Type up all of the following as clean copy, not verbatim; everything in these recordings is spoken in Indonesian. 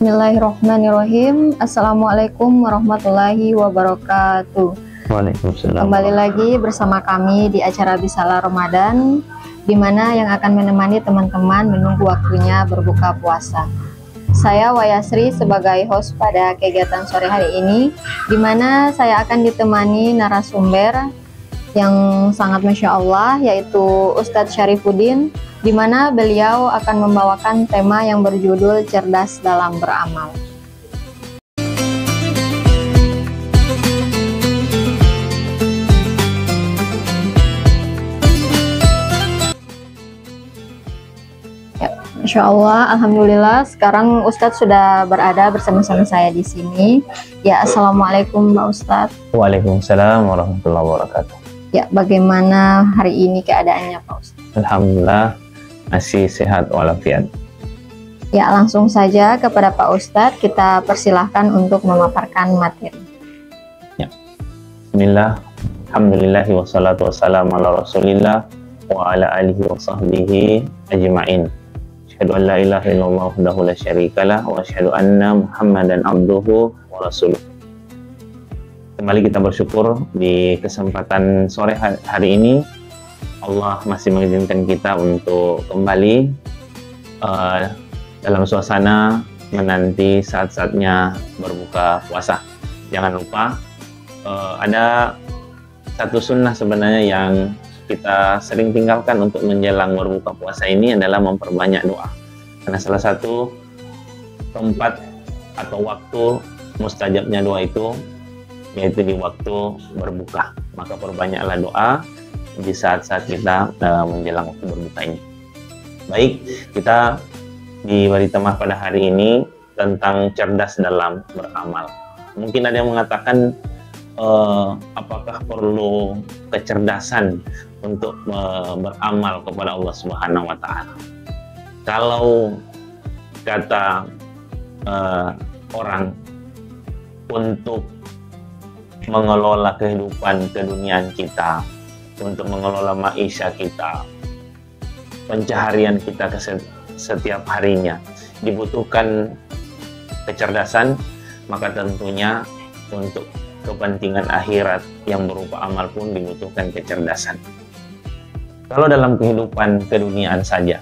Bismillahirrahmanirrahim. Assalamualaikum warahmatullahi wabarakatuh. Waalaikumsalam. Kembali lagi bersama kami di acara Bisalah Ramadan, di mana yang akan menemani teman-teman menunggu waktunya berbuka puasa. Saya Wayasri sebagai host pada kegiatan sore hari ini, di mana saya akan ditemani narasumber yang sangat Masya Allah, yaitu Ustadz Syarifuddin, di mana beliau akan membawakan tema yang berjudul Cerdas dalam Beramal. Ya, Masya Allah, Alhamdulillah, sekarang Ustadz sudah berada bersama-sama saya di sini. Ya, Assalamualaikum Pak Ustadz. Waalaikumsalam warahmatullahi wabarakatuh. Ya, bagaimana hari ini keadaannya Pak Ustadz? Alhamdulillah, masih sehat walafiat. Ya, langsung saja kepada Pak Ustadz, kita persilahkan untuk memaparkan materi. Ya. Bismillah, alhamdulillahi wassalatu wassalamu ala rasulillah wa ala alihi wa sahbihi ajma'in. Asyhadu an la ilaha illallah wahdahu la syarikalah wa asyhadu anna Muhammadan abduhu wa rasuluh. Kembali kita bersyukur di kesempatan sore hari ini Allah masih mengizinkan kita untuk kembali dalam suasana menanti saat-saatnya berbuka puasa. Jangan lupa ada satu sunnah sebenarnya yang kita sering tinggalkan untuk menjelang berbuka puasa ini adalah memperbanyak doa. Karena salah satu tempat atau waktu mustajabnya doa itu yaitu di waktu berbuka. Maka perbanyaklah doa di saat-saat kita menjelang waktu berbuka ini. Baik, kita diberi tema pada hari ini tentang cerdas dalam beramal. Mungkin ada yang mengatakan apakah perlu kecerdasan untuk beramal kepada Allah Subhanahu wa Ta'ala. Kalau kata orang untuk mengelola kehidupan keduniaan kita, untuk mengelola maisha kita, pencaharian kita ke setiap harinya dibutuhkan kecerdasan, maka tentunya untuk kepentingan akhirat yang berupa amal pun dibutuhkan kecerdasan. Kalau dalam kehidupan keduniaan saja,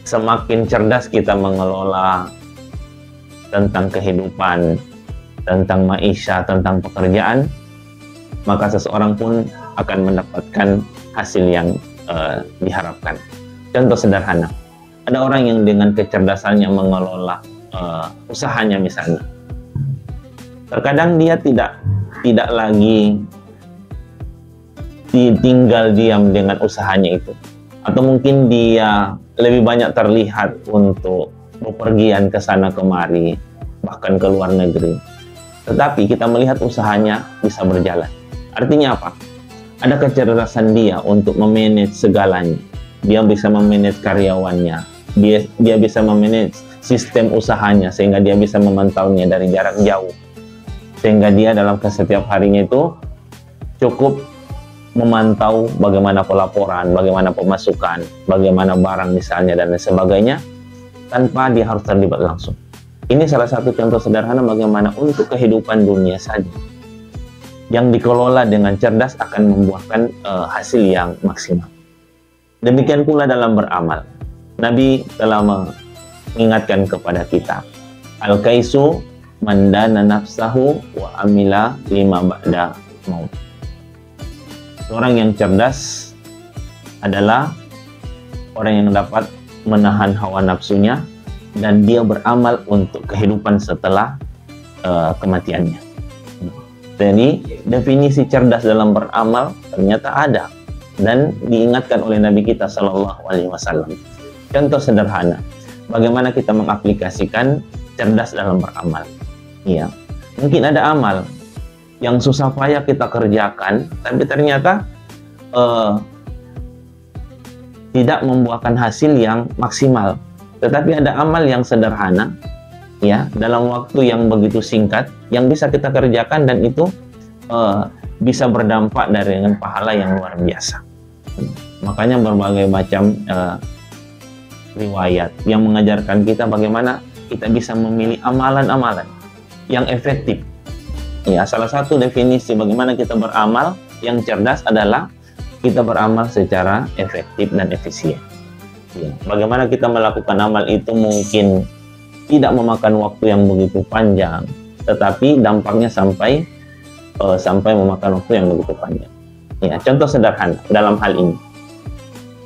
semakin cerdas kita mengelola tentang kehidupan, tentang maisha, tentang pekerjaan, maka seseorang pun akan mendapatkan hasil yang diharapkan. Contoh sederhana, ada orang yang dengan kecerdasannya mengelola usahanya misalnya. Terkadang dia tidak lagi tinggal diam dengan usahanya itu, atau mungkin dia lebih banyak terlihat untuk bepergian ke sana kemari, bahkan ke luar negeri. Tetapi kita melihat usahanya bisa berjalan. Artinya apa? Ada kecerdasan dia untuk memanage segalanya. Dia bisa memanage karyawannya. Dia bisa memanage sistem usahanya sehingga dia bisa memantaunya dari jarak jauh. Sehingga dia dalam setiap harinya itu cukup memantau bagaimana pelaporan, bagaimana pemasukan, bagaimana barang misalnya dan lain sebagainya tanpa dia harus terlibat langsung. Ini salah satu contoh sederhana bagaimana untuk kehidupan dunia saja yang dikelola dengan cerdas akan membuahkan hasil yang maksimal. Demikian pula dalam beramal. Nabi telah mengingatkan kepada kita, al-kaisu mandana nafsahu wa amila lima ba'da maut. Orang yang cerdas adalah orang yang dapat menahan hawa nafsunya dan dia beramal untuk kehidupan setelah kematiannya. Jadi definisi cerdas dalam beramal ternyata ada dan diingatkan oleh Nabi kita Shallallahu Alaihi Wasallam. Contoh sederhana, bagaimana kita mengaplikasikan cerdas dalam beramal. Iya, mungkin ada amal yang susah payah kita kerjakan, tapi ternyata tidak membuahkan hasil yang maksimal. Tetapi ada amal yang sederhana, ya, dalam waktu yang begitu singkat, yang bisa kita kerjakan dan itu bisa berdampak dengan pahala yang luar biasa. Makanya berbagai macam riwayat yang mengajarkan kita bagaimana kita bisa memilih amalan-amalan yang efektif. Ya, salah satu definisi bagaimana kita beramal yang cerdas adalah kita beramal secara efektif dan efisien. Ya, bagaimana kita melakukan amal itu mungkin tidak memakan waktu yang begitu panjang, tetapi dampaknya sampai memakan waktu yang begitu panjang. Ya, contoh sederhana dalam hal ini.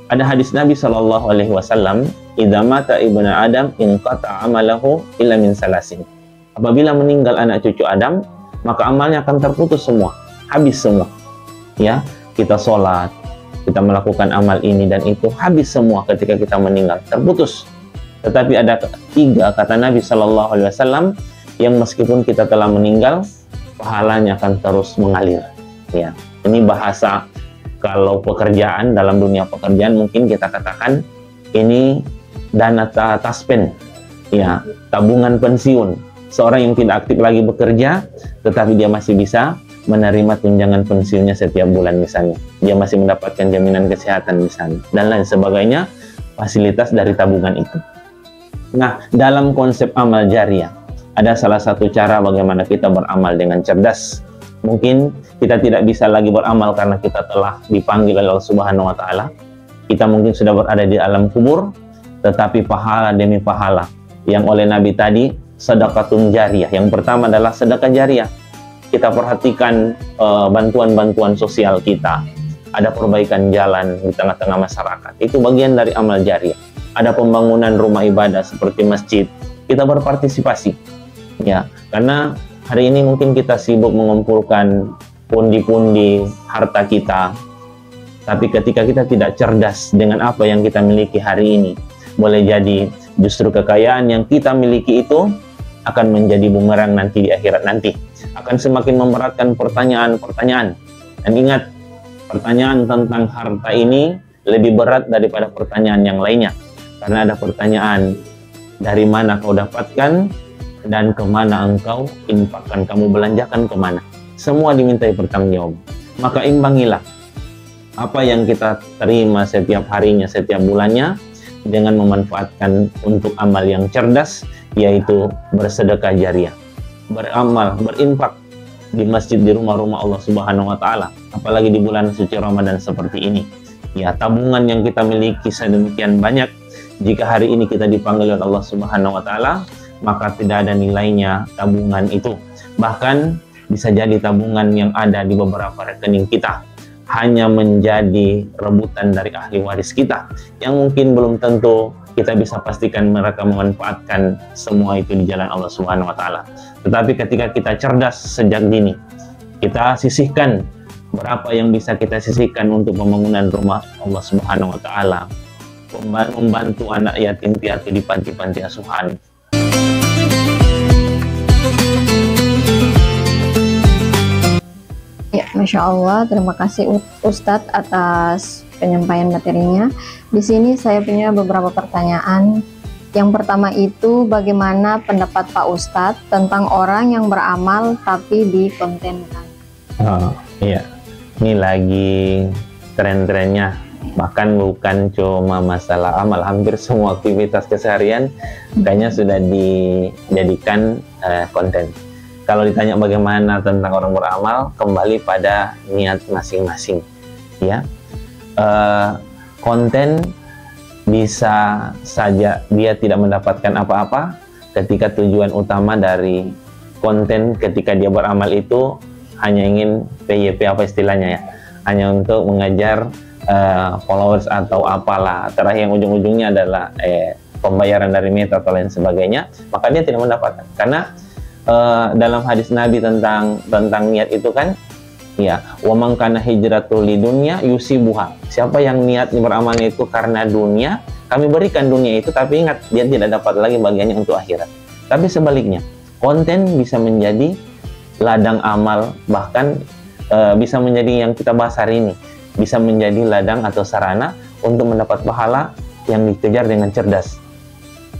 Ada hadis Nabi Shallallahu Alaihi Wasallam, "Idza mata ibnu Adam inqata amalahu illa min salasin." Apabila meninggal anak cucu Adam, maka amalnya akan terputus semua, habis semua. Ya, kita sholat, kita melakukan amal ini dan itu habis semua ketika kita meninggal, terputus. Tetapi ada 3 kata Nabi Shallallahu Alaihi Wasallam yang meskipun kita telah meninggal, pahalanya akan terus mengalir. Ya, ini bahasa kalau pekerjaan, dalam dunia pekerjaan mungkin kita katakan ini dana taspen, ya, tabungan pensiun. Seorang yang tidak aktif lagi bekerja, tetapi dia masih bisa menerima tunjangan pensiunnya setiap bulan misalnya. Dia masih mendapatkan jaminan kesehatan misalnya, dan lain sebagainya, fasilitas dari tabungan itu. Nah, dalam konsep amal jariah, ada salah satu cara bagaimana kita beramal dengan cerdas. Mungkin kita tidak bisa lagi beramal karena kita telah dipanggil oleh Allah Subhanahu wa Ta'ala. Kita mungkin sudah berada di alam kubur, tetapi pahala demi pahala yang oleh Nabi tadi, sedekatun jariah. Yang pertama adalah sedekah jariah. Kita perhatikan bantuan-bantuan sosial kita. Ada perbaikan jalan di tengah-tengah masyarakat. Itu bagian dari amal jariah. Ada pembangunan rumah ibadah seperti masjid. Kita berpartisipasi. Ya, karena hari ini mungkin kita sibuk mengumpulkan pundi-pundi harta kita, tapi ketika kita tidak cerdas dengan apa yang kita miliki hari ini, boleh jadi justru kekayaan yang kita miliki itu akan menjadi bumerang nanti di akhirat nanti, akan semakin memberatkan pertanyaan-pertanyaan. Dan ingat, pertanyaan tentang harta ini lebih berat daripada pertanyaan yang lainnya, karena ada pertanyaan, dari mana kau dapatkan dan kemana engkau infakkan, kamu belanjakan kemana. Semua dimintai pertanggungjawab. Maka imbangilah apa yang kita terima setiap harinya, setiap bulannya, dengan memanfaatkan untuk amal yang cerdas, yaitu bersedekah jariah, beramal, berinfak di masjid, di rumah-rumah Allah Subhanahu wa Ta'ala, apalagi di bulan suci Ramadan seperti ini. Ya, tabungan yang kita miliki sedemikian banyak, jika hari ini kita dipanggil oleh Allah Subhanahu wa Ta'ala, maka tidak ada nilainya tabungan itu. Bahkan bisa jadi tabungan yang ada di beberapa rekening kita hanya menjadi rebutan dari ahli waris kita, yang mungkin belum tentu kita bisa pastikan mereka memanfaatkan semua itu di jalan Allah Subhanahu wa Ta'ala. Tetapi ketika kita cerdas sejak dini, kita sisihkan berapa yang bisa kita sisihkan untuk pembangunan rumah Allah Subhanahu wa Ta'ala, membantu anak yatim piatu di panti-panti asuhan. Ya, Masya Allah, terima kasih Ustadz atas penyampaian materinya. Di sini saya punya beberapa pertanyaan. Yang pertama itu, bagaimana pendapat Pak Ustadz tentang orang yang beramal tapi dikontenkan? Oh, iya. Ini lagi tren-trennya. Bahkan bukan cuma masalah amal, hampir semua aktivitas keseharian kayaknya sudah dijadikan konten. Kalau ditanya bagaimana tentang orang beramal, kembali pada niat masing-masing. Ya, konten bisa saja dia tidak mendapatkan apa-apa ketika tujuan utama dari konten ketika dia beramal itu hanya ingin PYP, apa istilahnya ya, hanya untuk mengajar followers atau apalah, terakhir yang ujung-ujungnya adalah pembayaran dari meta atau lain sebagainya, maka dia tidak mendapatkan. Karena dalam hadis Nabi tentang niat itu kan, ya, wa man kana hijratul lidunya yusibuha. Siapa yang niatnya beramalnya itu karena dunia, kami berikan dunia itu, tapi ingat, dia tidak dapat lagi bagiannya untuk akhirat. Tapi sebaliknya, konten bisa menjadi ladang amal, bahkan bisa menjadi yang kita bahas hari ini, bisa menjadi ladang atau sarana untuk mendapat pahala yang dikejar dengan cerdas.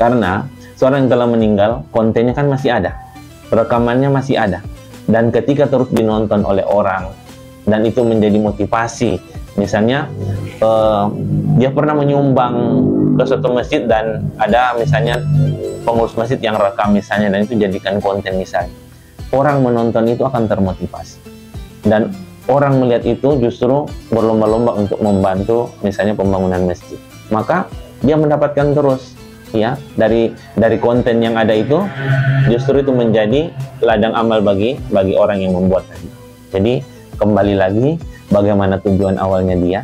Karena seorang yang telah meninggal, kontennya kan masih ada, rekamannya masih ada, dan ketika terus dinonton oleh orang dan itu menjadi motivasi, misalnya dia pernah menyumbang ke suatu masjid dan ada misalnya pengurus masjid yang rekam misalnya, dan itu jadikan konten misalnya, orang menonton itu akan termotivasi dan orang melihat itu justru berlomba-lomba untuk membantu misalnya pembangunan masjid, maka dia mendapatkan terus ya dari konten yang ada itu, justru itu menjadi ladang amal bagi orang yang membuat tadi. Jadi kembali lagi bagaimana tujuan awalnya dia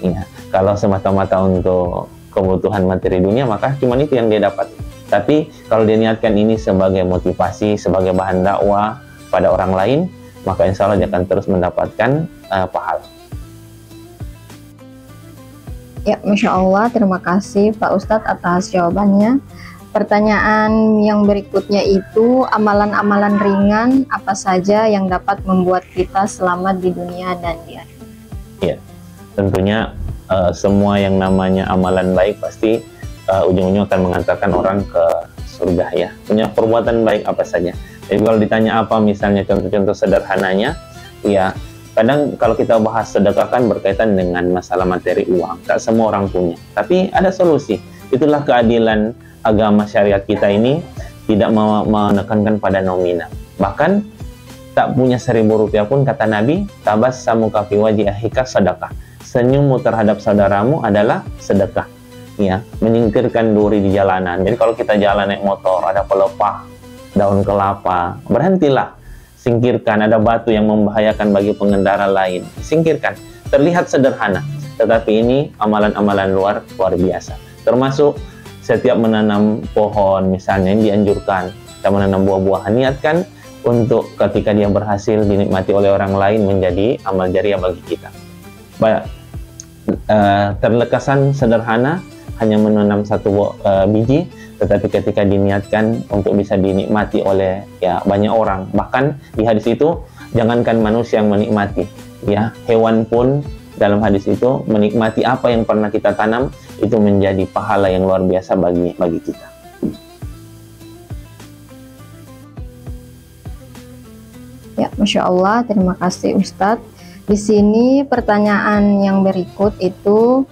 ya. Kalau semata-mata untuk kebutuhan materi dunia, maka cuma itu yang dia dapat. Tapi kalau dia niatkan ini sebagai motivasi, sebagai bahan dakwah pada orang lain, maka insya Allah dia akan terus mendapatkan pahala. Ya, Masya Allah, terima kasih Pak Ustadz atas jawabannya. Pertanyaan yang berikutnya itu, amalan-amalan ringan apa saja yang dapat membuat kita selamat di dunia dan di akhirat? Ya, tentunya semua yang namanya amalan baik pasti ujung-ujungnya akan mengantarkan orang ke surga ya. Punya perbuatan baik apa saja. Jadi kalau ditanya apa misalnya contoh-contoh sederhananya, ya kadang kalau kita bahas sedekah kan berkaitan dengan masalah materi uang. Tak semua orang punya, tapi ada solusi. Itulah keadilan agama syariat kita ini, tidak menekankan pada nominal. Bahkan tak punya 1.000 rupiah pun, kata Nabi, tabassamuka fi wajhi akhika sedekah. Senyummu terhadap saudaramu adalah sedekah. Ya, menyingkirkan duri di jalanan. Jadi kalau kita jalan naik motor, ada pelepah daun kelapa, berhentilah, singkirkan. Ada batu yang membahayakan bagi pengendara lain, singkirkan. Terlihat sederhana, tetapi ini amalan-amalan luar biasa. Termasuk setiap menanam pohon misalnya, ini dianjurkan. Kita menanam buah-buahan, niatkan untuk ketika dia berhasil dinikmati oleh orang lain menjadi amal jariah bagi kita. Terkesan sederhana, hanya menanam satu biji, tetapi ketika diniatkan untuk bisa dinikmati oleh ya banyak orang. Bahkan di hadis itu, jangankan manusia yang menikmati, ya hewan pun dalam hadis itu menikmati apa yang pernah kita tanam, itu menjadi pahala yang luar biasa bagi kita. Ya, Masya Allah, terima kasih Ustadz. Di sini pertanyaan yang berikut itu,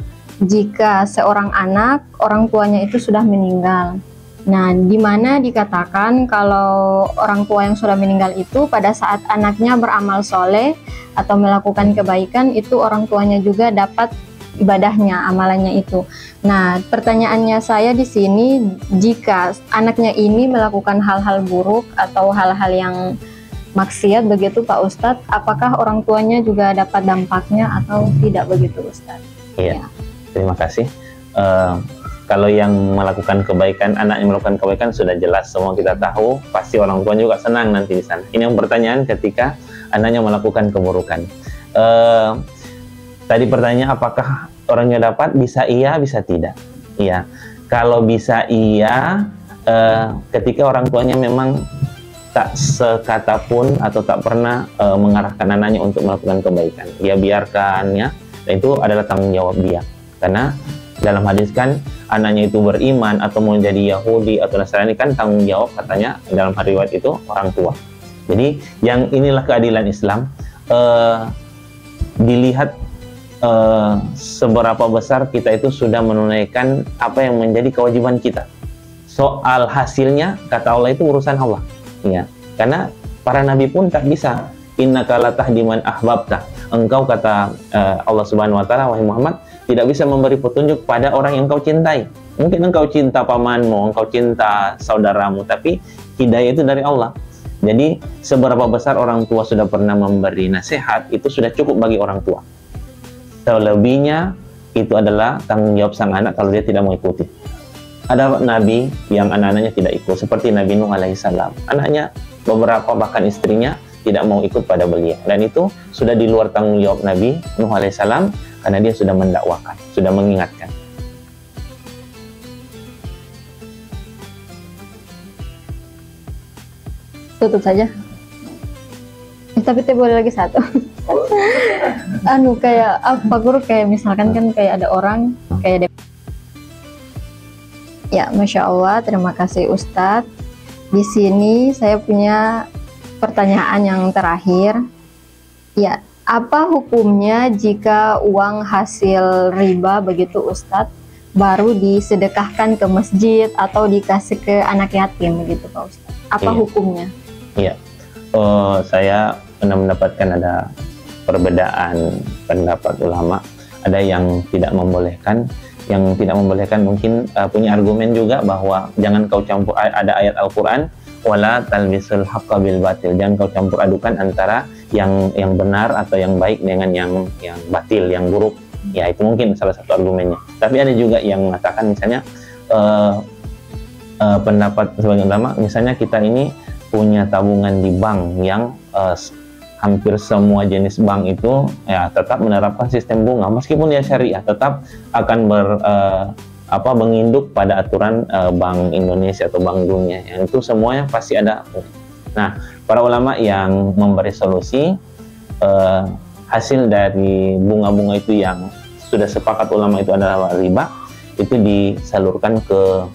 jika seorang anak, orang tuanya itu sudah meninggal. Nah, di mana dikatakan kalau orang tua yang sudah meninggal itu pada saat anaknya beramal soleh atau melakukan kebaikan, itu orang tuanya juga dapat ibadahnya, amalannya itu. Nah, pertanyaannya saya di sini, jika anaknya ini melakukan hal-hal buruk atau hal-hal yang maksiat begitu Pak Ustadz, apakah orang tuanya juga dapat dampaknya atau tidak begitu Ustadz? Iya. Ya. Terima kasih. Kalau yang melakukan kebaikan, anak yang melakukan kebaikan sudah jelas, semua kita tahu, pasti orang tua juga senang nanti di sana. Ini yang pertanyaan ketika anaknya melakukan keburukan. Tadi pertanyaan apakah orangnya dapat? Bisa iya, bisa tidak. Iya. Kalau bisa iya, ketika orang tuanya memang tak sekata pun atau tak pernah mengarahkan anaknya untuk melakukan kebaikan, dia biarkan ya, dan itu adalah tanggung jawab dia. Karena dalam hadis kan anaknya itu beriman atau mau jadi Yahudi atau Nasrani, kan tanggung jawab katanya dalam riwayat itu orang tua. Jadi yang inilah keadilan Islam, dilihat seberapa besar kita itu sudah menunaikan apa yang menjadi kewajiban kita. Soal hasilnya, kata Allah, itu urusan Allah. Ya, karena para nabi pun tak bisa. Innaka la tahdi man ahbabta. Engkau, kata Allah Subhanahu wa taala, wahai Muhammad, tidak bisa memberi petunjuk pada orang yang engkau cintai. Mungkin engkau cinta pamanmu, engkau cinta saudaramu, tapi hidayah itu dari Allah. Jadi seberapa besar orang tua sudah pernah memberi nasihat, itu sudah cukup bagi orang tua. Selebihnya itu adalah tanggung jawab sang anak kalau dia tidak mengikuti. Ada nabi yang anak-anaknya tidak ikut, seperti Nabi Nuh alaihissalam. Anaknya, beberapa bahkan istrinya tidak mau ikut pada beliau, dan itu sudah di luar tanggung jawab Nabi Nuh alaihissalam, karena dia sudah mendakwakan, sudah mengingatkan. Tutup saja. Tapi boleh lagi satu. Kayak apa guru, kayak misalkan kan kayak ada orang kayak ya, Masya Allah, terima kasih Ustadz. Di sini saya punya pertanyaan yang terakhir. Ya, apa hukumnya jika uang hasil riba begitu Ustadz baru disedekahkan ke masjid atau dikasih ke anak yatim begitu Pak Ustadz? Apa hukumnya? Iya, saya pernah mendapatkan ada perbedaan pendapat ulama. Ada yang tidak membolehkan. Yang tidak membolehkan mungkin punya argumen juga bahwa jangan kau campur, ada ayat Al-Quran, wala talbisul haqqa bil batil, jangan kau campur adukan antara yang benar atau yang baik dengan yang batil, yang buruk. Ya, itu mungkin salah satu argumennya. Tapi ada juga yang mengatakan misalnya pendapat sebagian ulama, misalnya kita ini punya tabungan di bank yang hampir semua jenis bank itu ya tetap menerapkan sistem bunga, meskipun dia syariah tetap akan menginduk pada aturan Bank Indonesia atau Bank Dunia, yang itu semuanya pasti ada. Nah, para ulama yang memberi solusi hasil dari bunga-bunga itu yang sudah sepakat ulama itu adalah riba, itu disalurkan ke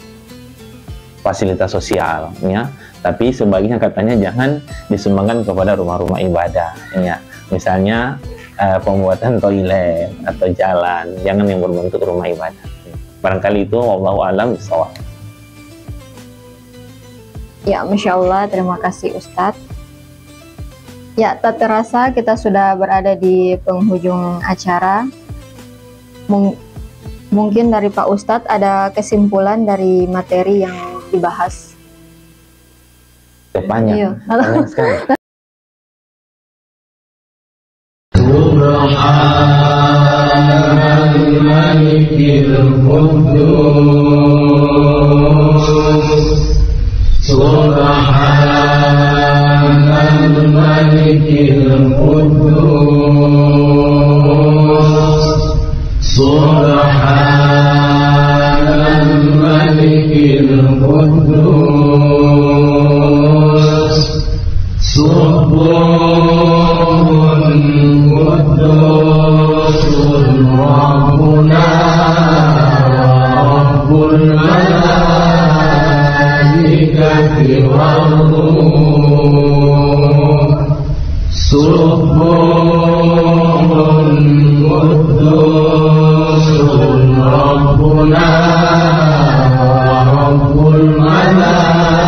fasilitas sosial, ya. Tapi sebagian katanya jangan disumbangkan kepada rumah-rumah ibadah, ya. Misalnya pembuatan toilet atau jalan, jangan yang berbentuk rumah ibadah. Barangkali itu wallahu a'lam bishawab. Ya, Masya Allah, terima kasih Ustadz. Ya, tak terasa kita sudah berada di penghujung acara. Mungkin dari Pak Ustadz ada kesimpulan dari materi yang dibahas. Banyak sekali. Subhanal Malikil Quddus, Subhanal Malikil Quddus, Subhanal Malikil Quddus, Subuhun Quddusun Rabbuna Rabbul Malaikati War-Ruh, Subuhun Quddusun Rabbuna Rabbul Malaikati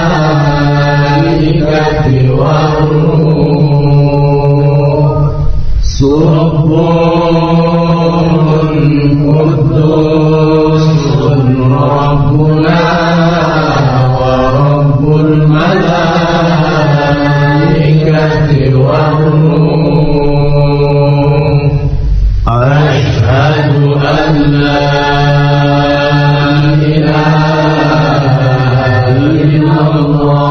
War-Ruh, Subuhun Quddusun Rabbuna Rabbul Malaikati War-Ruh. Asyhadu an la ilaha illallah,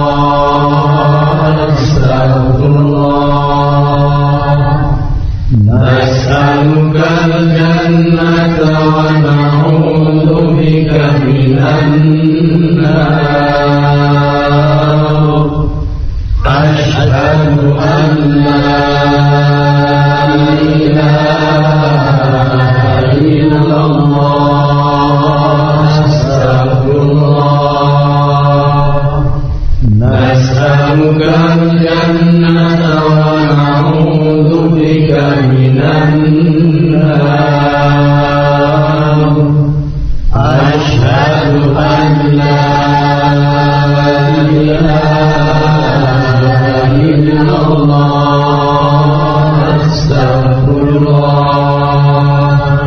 astagfirullah. Nas'alukal jannata wa na'udzu bika minan nar. Asyhadu an la ilaha illallah, astagfirullah. Nas'alukal jannata wa na'udzu bika minan nar. Asyhadu an la ilaha illallah, astagfirullah.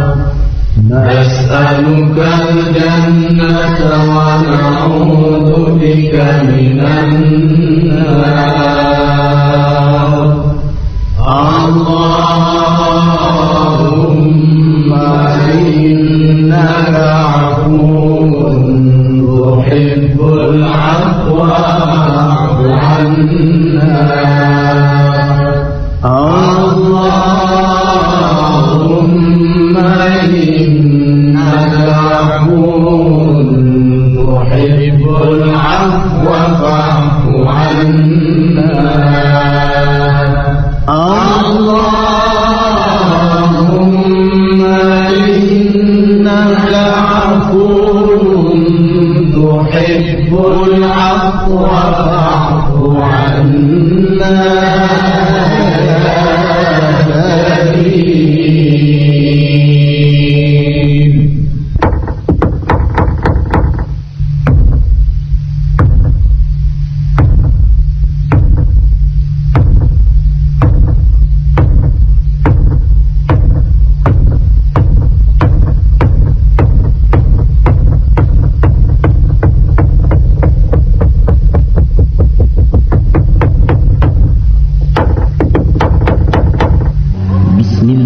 Nas'alukal jannata wa na'udzu bika minan nar. Allahumma innaka afuwwun tuhibbul afwa fa'fu 'anna. Allahumma innaka afuwwun tuhibbul afwa fa'fu 'anna. تحب العفو فاعف عنا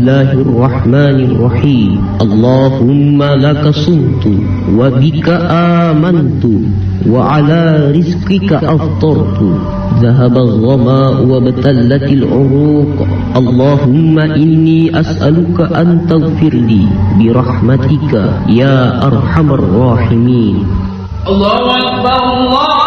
Bismillahirrahmanirrahim. Allahumma laka sumtu wa bika amantu wa ala rizqika aftartu. Dhahaba al-ghama wa batallatil uruq. Allahumma inni as'aluka an taghfir li bi rahmatika ya arhamar rahimin. Allahu akbar, Allah